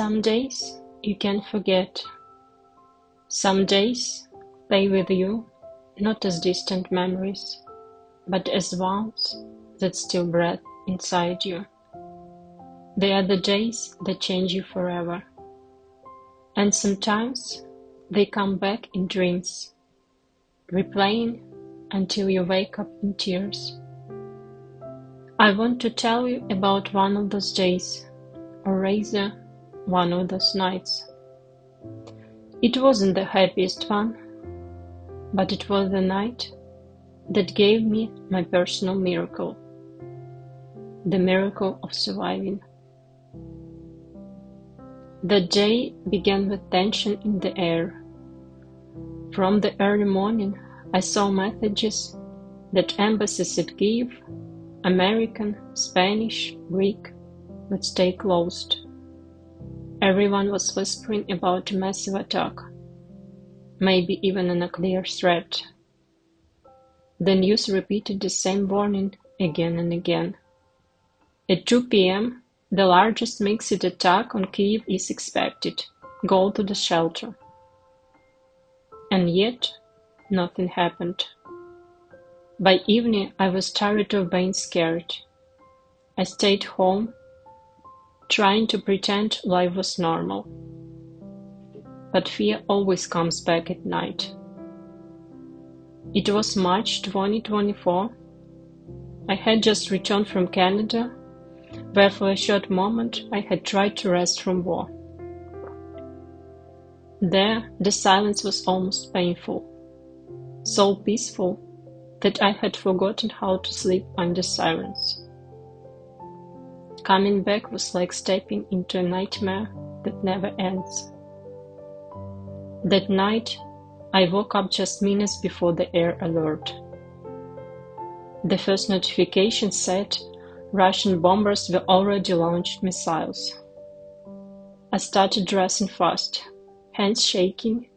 Some days you can forget. Some days play with you, not as distant memories, but as wounds that still breathe inside you. They are the days that change you forever. And sometimes they come back in dreams, replaying until you wake up in tears. I want to tell you about one of those days, or rather, one of those nights. It wasn't the happiest one, but it was the night that gave me my personal miracle, the miracle of surviving. The day began with tension in the air. From the early morning, I saw messages that embassies at Kyiv, American, Spanish, Greek, would stay closed. Everyone was whispering about a massive attack, maybe even a nuclear threat. The news repeated the same warning again and again. At 2 p.m., the largest mixed attack on Kyiv is expected. Go to the shelter. And yet, nothing happened. By evening, I was tired of being scared. I stayed home, trying to pretend life was normal. But fear always comes back at night. It was March 2024. I had just returned from Canada, where for a short moment I had tried to rest from war. There, the silence was almost painful, so peaceful that I had forgotten how to sleep under sirens. Coming back was like stepping into a nightmare that never ends. That night, I woke up just minutes before the air alert. The first notification said Russian bombers were already launched missiles. I started dressing fast, hands shaking,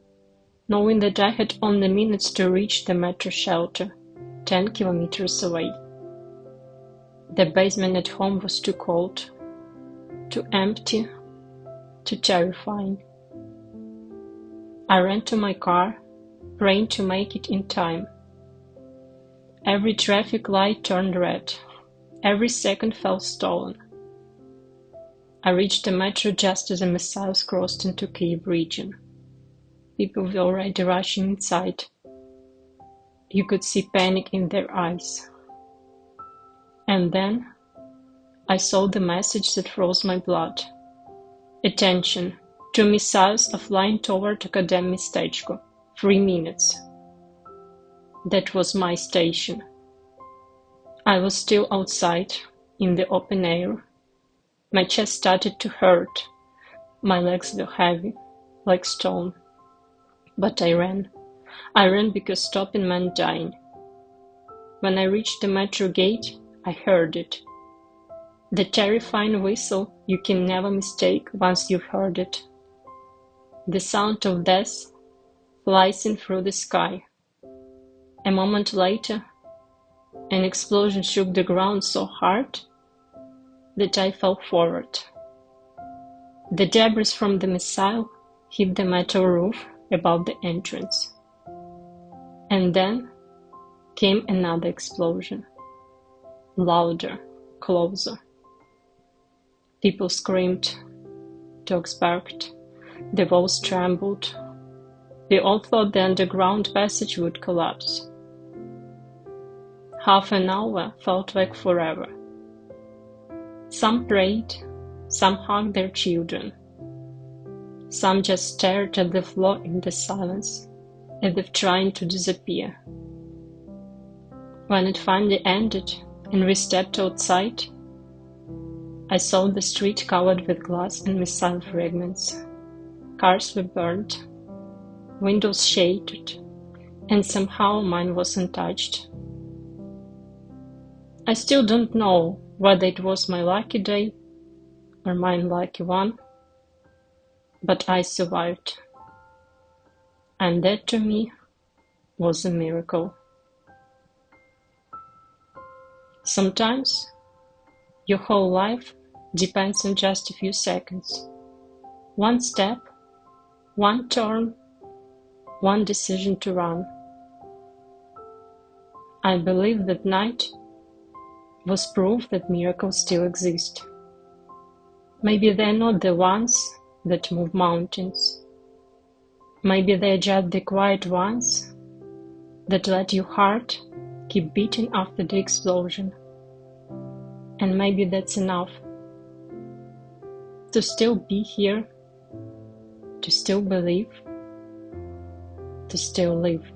knowing that I had only minutes to reach the metro shelter, 10 kilometers away. The basement at home was too cold, too empty, too terrifying. I ran to my car, praying to make it in time. Every traffic light turned red. Every second felt stolen. I reached the metro just as the missiles crossed into Kyiv region. People were already rushing inside. You could see panic in their eyes. And then I saw the message that froze my blood. Attention, 2 missiles are flying toward Akadem Mistechko. 3 minutes. That was my station. I was still outside, in the open air. My chest started to hurt. My legs were heavy, like stone. But I ran. I ran because stopping meant dying. When I reached the metro gate, I heard it. The terrifying whistle you can never mistake once you've heard it. The sound of death slicing through the sky. A moment later, an explosion shook the ground so hard that I fell forward. The debris from the missile hit the metal roof above the entrance. And then came another explosion. Louder, closer. People screamed, dogs barked, the walls trembled. We all thought the underground passage would collapse. Half an hour felt like forever. Some prayed, some hugged their children. Some just stared at the floor in the silence, as if trying to disappear. When it finally ended and we stepped outside, I saw the street covered with glass and missile fragments. Cars were burned, windows shattered, and somehow mine was untouched. I still don't know whether it was my lucky day or my unlucky one, but I survived. And that to me was a miracle. Sometimes your whole life depends on just a few seconds. One step, one turn, one decision to run. I believe that night was proof that miracles still exist. Maybe they're not the ones that move mountains. Maybe they're just the quiet ones that let your heart keep beating after the explosion. And maybe that's enough to still be here, to still believe, to still live.